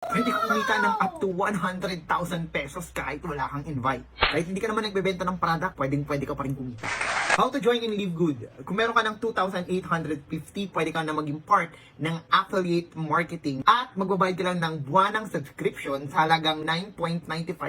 Pwede kang kumita ng up to 100,000 pesos kahit wala kang invite. Kahit hindi ka naman nagbebenta ng product, pwede ka pa rin kumita. How to join in Live Good? Kung meron ka ng 2,850, pwede ka na maging part ng affiliate marketing at magbabayad ka lang ng buwanang subscription sa halagang $9.95.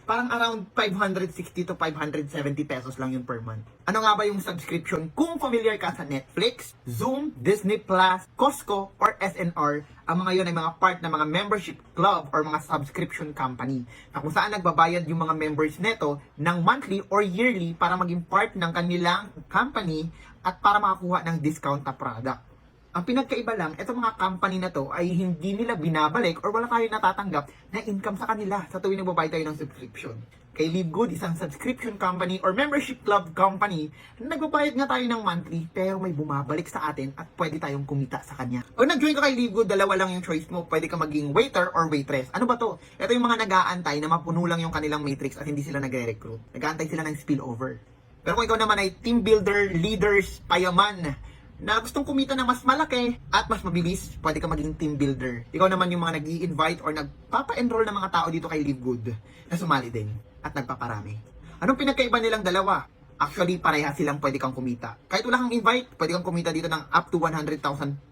Parang around 560 to 570 pesos lang yun per month. Ano nga ba yung subscription? Kung familiar ka sa Netflix, Zoom, Disney Plus, Costco, or SNR, ang mga yun ay mga part ng mga membership club or mga subscription company na kung saan nagbabayad yung mga members neto ng monthly or yearly para maging part ng kanilang company at para makakuha ng discount na product. Ang pinagkaiba lang, itong mga company na to ay hindi nila binabalik or wala tayo natatanggap na income sa kanila sa tuwing nagbabayad tayo ng subscription. Kay Live Good, isang subscription company or membership club company, nagbabayad nga tayo ng monthly pero may bumabalik sa atin at pwede tayong kumita sa kanya. Kung nag-join ka kay Live Good, dalawa lang yung choice mo. Pwede ka maging waiter or waitress. Ano ba to? Ito yung mga nag-aantay na mapuno lang yung kanilang matrix at hindi sila nagre-recruit. Nag-aantay sila ng spillover. Pero kung ikaw naman ay team builder, leaders, payaman, na gustong kumita ng mas malaki at mas mabilis, pwede ka maging team builder. Ikaw naman yung mga nag-i-invite or nagpapa-enroll ng mga tao dito kay Live Good na sumali din at nagpaparami. Anong pinagkaiba nilang dalawa? Actually, pareha silang pwede kang kumita. Kahit wala kang invite, pwede kang kumita dito ng up to 100,000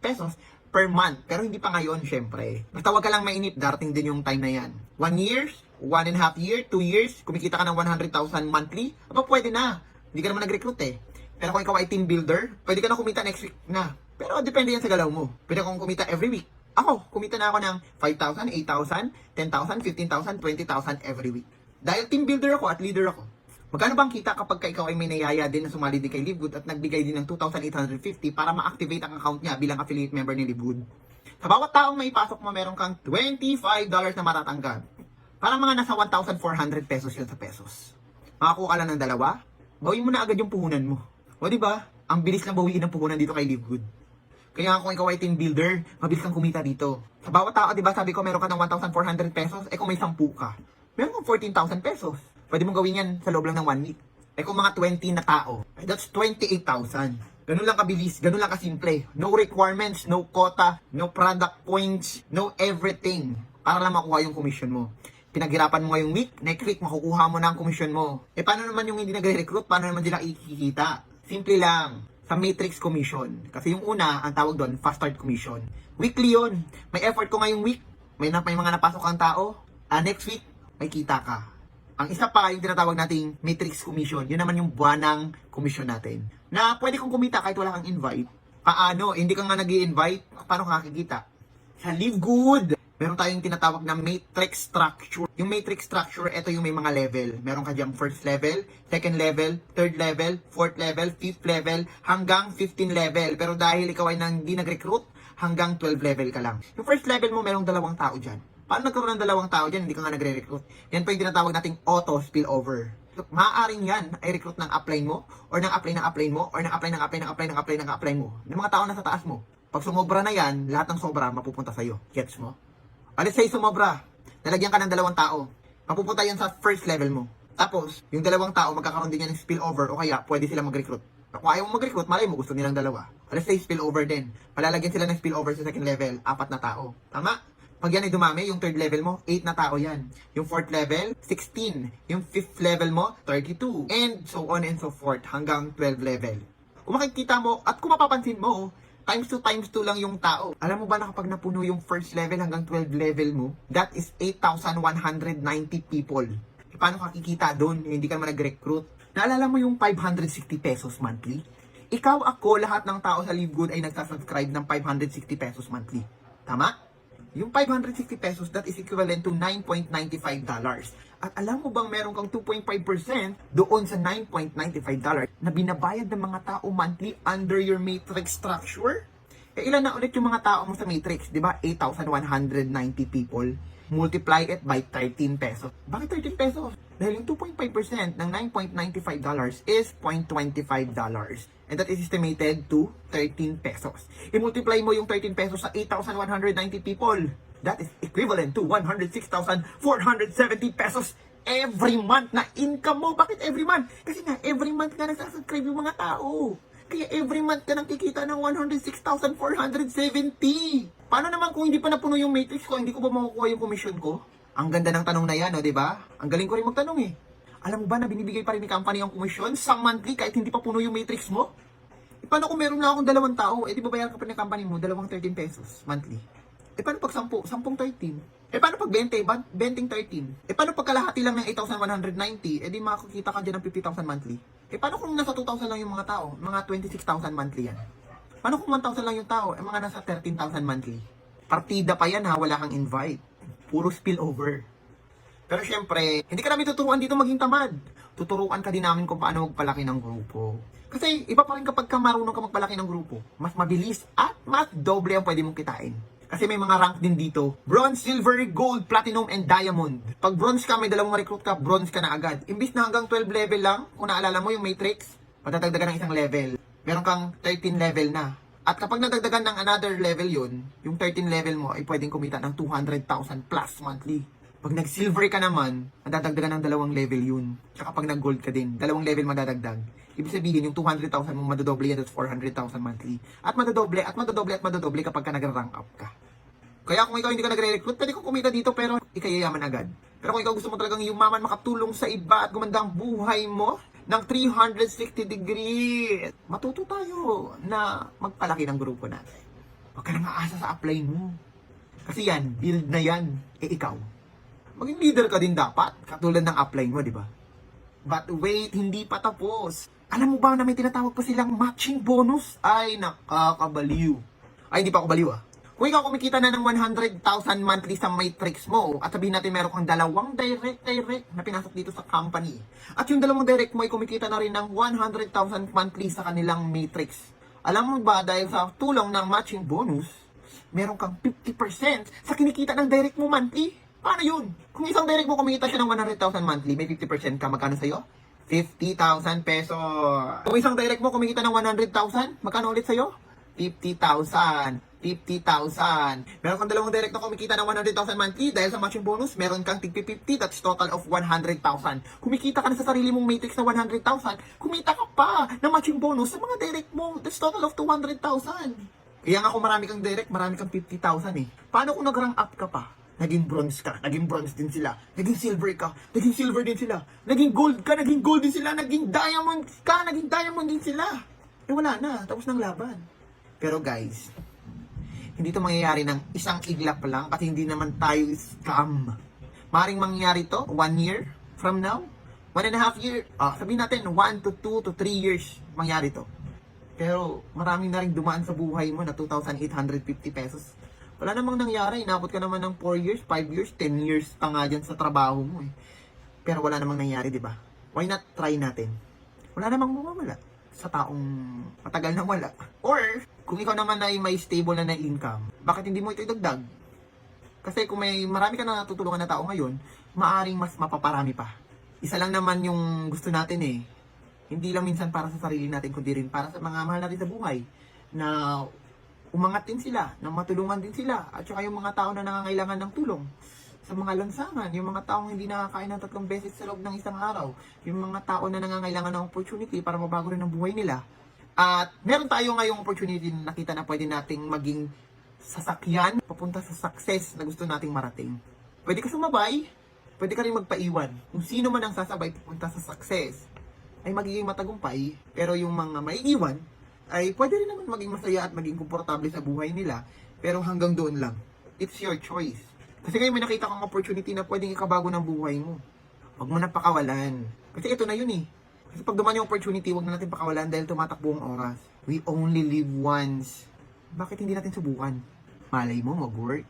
pesos per month. Pero hindi pa ngayon, syempre. Basta wag ka lang mainip, darating din yung time na yan. 1 year, 1.5 year, 2 years, kumikita ka ng 100,000 monthly, aba pwede na. Hindi ka naman nag-recruit eh. Pero kung ikaw ay team builder, pwede ka na kumita next week na. Pero depende yan sa galaw mo. Pwede kong kumita every week. Ako, kumita na ako ng 5,000, 8,000, 10,000, 15,000, 20,000 every week. Dahil team builder ako at leader ako. Magkano bang kita kapag ikaw ay may nayaya din na sumali din kay Live Good at nagbigay din ng 2,850 para ma-activate ang account niya bilang affiliate member ni Live Good? Sa bawat taong may pasok mo, meron kang $25 na matatanggap. Parang mga nasa 1,400 pesos yun sa pesos. Makakuha ka lang ng dalawa, bawin mo na agad yung puhunan mo. O diba? Ang bilis lang bawiin ng puhunan dito kay Live Good. Kaya kung ikaw ay team builder, mabilis kang kumita dito. Sa bawat tao, diba, sabi ko meron ka ng 1,400 pesos, kung may 10 ka, meron kang 14,000 pesos. Pwede mong gawin yan sa loob lang ng 1 week. Kung mga 20 na tao, that's 28,000. Ganun lang kabilis, ganun lang kasimple. No requirements, no quota, no product points, no everything. Para lang makuha yung commission mo. Pinaghirapan mo ngayong week, next week makukuha mo na ang commission mo. Paano naman yung hindi nagre-recruit? Paano naman sila ikikita? Simple lang. Sa matrix commission. Kasi yung una, ang tawag doon, fast start commission. Weekly yun. May effort ko ngayong week. May mga napasok kang tao. Next week, may kita ka. Ang isa pa, yung tinatawag nating matrix commission. Yun naman yung buwanang commission natin. Na pwede kong kumita kahit wala kang invite. Paano? Hindi ka nga nag-i-invite. Paano ka kakikita? Sa Live Good, meron tayong tinatawag na matrix structure. Yung matrix structure, ito yung may mga level. Meron ka dyan first level, second level, third level, fourth level, fifth level, hanggang 15 level. Pero dahil ikaw ay hindi nag-recruit, hanggang 12 level ka lang. Yung first level mo, merong 2 tao dyan. Paano nagkaroon ng 2 tao dyan, hindi ka nga nagre-recruit? Yan pa yung tinatawag nating auto spillover. Look, maaaring yan ay recruit ng upline mo, or ng upline mo, or ng upline mo. Ng mga tao na sa taas mo. Pag sumobra na yan, lahat ng sobra mapupunta sa'yo. Gets mo? Let's say sumobra, nalagyan ka ng 2 tao. Mapupunta yan sa first level mo. Tapos, yung 2 tao magkakaroon din yan ng spillover o kaya pwede sila mag-recruit. Kung ayaw mo mag-recruit, malay mo gusto nilang 2. Let's say spillover din. Palalagyan sila ng spillover sa second level, 4 na tao. Tama? Pag yan ay dumami, yung third level mo, 8 na tao yan. Yung fourth level, 16. Yung fifth level mo, 32. And so on and so forth, hanggang 12 level. Kung makikita mo, at kung mapapansin mo, times 2 lang yung tao. Alam mo ba na kapag napuno yung first level hanggang 12 level mo, that is 8,190 people. Paano kakikita doon? Hindi ka naman nag-recruit. Naalala mo yung 560 pesos monthly? Ikaw, ako, lahat ng tao sa Live Good ay nagsasubscribe ng 560 pesos monthly. Tama? Yung 560 pesos, that is equivalent to $9.95. At alam mo bang meron kang 2.5% doon sa $9.95 na binabayad ng mga tao monthly under your matrix structure? Ilan na ulit yung mga tao mo sa matrix? Diba? 8,190 people. Multiply it by 13 pesos. Bakit 13 pesos? Dahil yung 2.5% ng $9.95 is $0.25. And that is estimated to 13 pesos. I-multiply mo yung 13 pesos sa 8,190 people. That is equivalent to 106,470 pesos every month na income mo. Bakit every month? Kasi nga, every month nga nagsasubscribe yung mga tao. Kaya every month ka nang kikita ng 106,470. Paano naman kung hindi pa napuno yung matrix ko, hindi ko ba makukuha yung commission ko? Ang ganda ng tanong na yan, no, di ba? Ang galing ko rin magtanong eh. Alam mo ba na binibigay pa rin ni company ang commission sa monthly kahit hindi pa puno yung matrix mo? E paano kung meron na akong 2 tao, eh di babayaran ka pa ng company mo, 13 pesos monthly? E paano pag 10? 13? E paano pag 20? 13? E paano pag kalahati lang ng 8,190? E di makakita ka dyan ng 50,000 monthly? E paano kung nasa 2,000 lang yung mga tao? Mga 26,000 monthly yan. Paano kung 1,000 lang yung tao? E mga nasa 13,000 monthly. Partida pa yan ha, wala kang invite. Puro spillover. Pero syempre, hindi ka namin tuturuan dito maging tamad. Tuturuan ka din namin kung paano magpalaki ng grupo. Kasi iba pa rin kapag ka marunong ka magpalaki ng grupo. Mas mabilis at mas doble ang pwede mong kitain. Kasi may mga rank din dito. Bronze, silver, gold, platinum, and diamond. Pag bronze ka, may 2 recruit ka, bronze ka na agad. Imbis na hanggang 12 level lang, kung naalala mo yung matrix, patadagdagan ng 1 level. Meron kang 13 level na. At kapag nadagdagan ng another level yun, yung 13 level mo ay pwedeng kumita ng 200,000 plus monthly. Pag nag-silver ka naman, madadagdagan ng 2 level yun. Tsaka pag nag-gold ka din, 2 level madadagdag. Ibig sabihin, yung 200,000 mo madodoble yan at 400,000 monthly. At madodoble, at madodoble, at madodoble kapag ka nag-rank up ka. Kaya kung ikaw hindi ka nagre-recruit, pwede kong kumita dito pero ikayayaman agad. Pero kung ikaw gusto mo talagang yumaman, makatulong sa iba at gumanda ang buhay mo ng 360 degrees, matuto tayo na magpalaki ng grupo natin. Huwag ka nang aasa sa upline mo. Kasi yan, build na yan. Eh ikaw, maging leader ka din dapat, katulad ng upline mo, di ba? But wait, hindi pa tapos. Alam mo ba na may tinatawag pa silang matching bonus? Ay, nakakabaliw. Ay, hindi pa ako baliw ah. Kung ikaw kumikita na ng 100,000 monthly sa matrix mo, at sabihin natin meron kang 2 direct na pinasok dito sa company. At yung 2 direct mo ay kumikita na rin ng 100,000 monthly sa kanilang matrix. Alam mo ba, dahil sa tulong ng matching bonus, meron kang 50% sa kinikita ng direct mo monthly? Paano yun? Kung isang direct mo kumikita siya ng 100,000 monthly, may 50% ka, magkano sa'yo? 50,000 pesos. Kung isang direct mo kumikita ng 100,000, magkano ulit sa'yo? 50,000. 50,000. Meron kang 2 direct na kumikita ng 100,000 monthly dahil sa matching bonus, meron kang tig-50, that's total of 100,000. Kumikita ka na sa sarili mong matrix na 100,000, kumita ka pa ng matching bonus sa mga direct mo, that's total of 200,000. Kaya nga kung marami kang direct, marami kang 50,000 eh. Paano kung nag-rank up ka pa? Naging bronze ka, naging bronze din sila. Naging silver ka, naging silver din sila. Naging gold ka, naging gold din sila. Naging diamond ka, naging diamond din sila. Eh wala na, tapos ng laban. Pero guys, hindi ito mangyayari ng isang iglap lang kasi hindi naman tayo scam. Maring mangyayari to 1 year from now, 1.5 year, sabihin natin 1 to 2 to 3 years mangyari to. Pero maraming na rin dumaan sa buhay mo na 2,850 pesos. Wala namang nangyari, inabot ka naman ng 4 years, 5 years, 10 years pa nga dyan sa trabaho mo eh. Pero wala namang nangyari, di ba? Why not try natin? Wala namang mawawala sa taong matagal na wala. Or, kung ikaw naman ay may stable na income, bakit hindi mo ito idagdag? Kasi kung may marami ka na natutulungan na tao ngayon, maaring mas mapaparami pa. Isa lang naman yung gusto natin eh. Hindi lang minsan para sa sarili natin, kundi rin para sa mga mahal natin sa buhay. Na umangat din sila, na matulungan din sila. At saka yung mga tao na nangangailangan ng tulong sa mga lansangan, yung mga taong hindi nakakain ng 3 beses sa loob ng isang araw, yung mga tao na nangangailangan ng opportunity para mabago rin ang buhay nila. At meron tayo ngayong opportunity na nakita na pwede nating maging sasakyan papunta sa success na gusto nating marating. Pwede ka sumabay, pwede ka rin magpaiwan. Kung sino man ang sasabay papunta sa success ay magiging matagumpay, pero yung mga maiiwan ay pwede rin naman maging masaya at maging komportable sa buhay nila, pero hanggang doon lang. It's your choice. Kasi ngayon may nakita kang opportunity na pwedeng ikabago ng buhay mo. Huwag mo na pakawalan. Kasi ito na yun eh. Kasi pag dumaan yung opportunity, huwag na natin pakawalan dahil tumatakbo ang oras. We only live once. Bakit hindi natin subukan? Malay mo mag-work.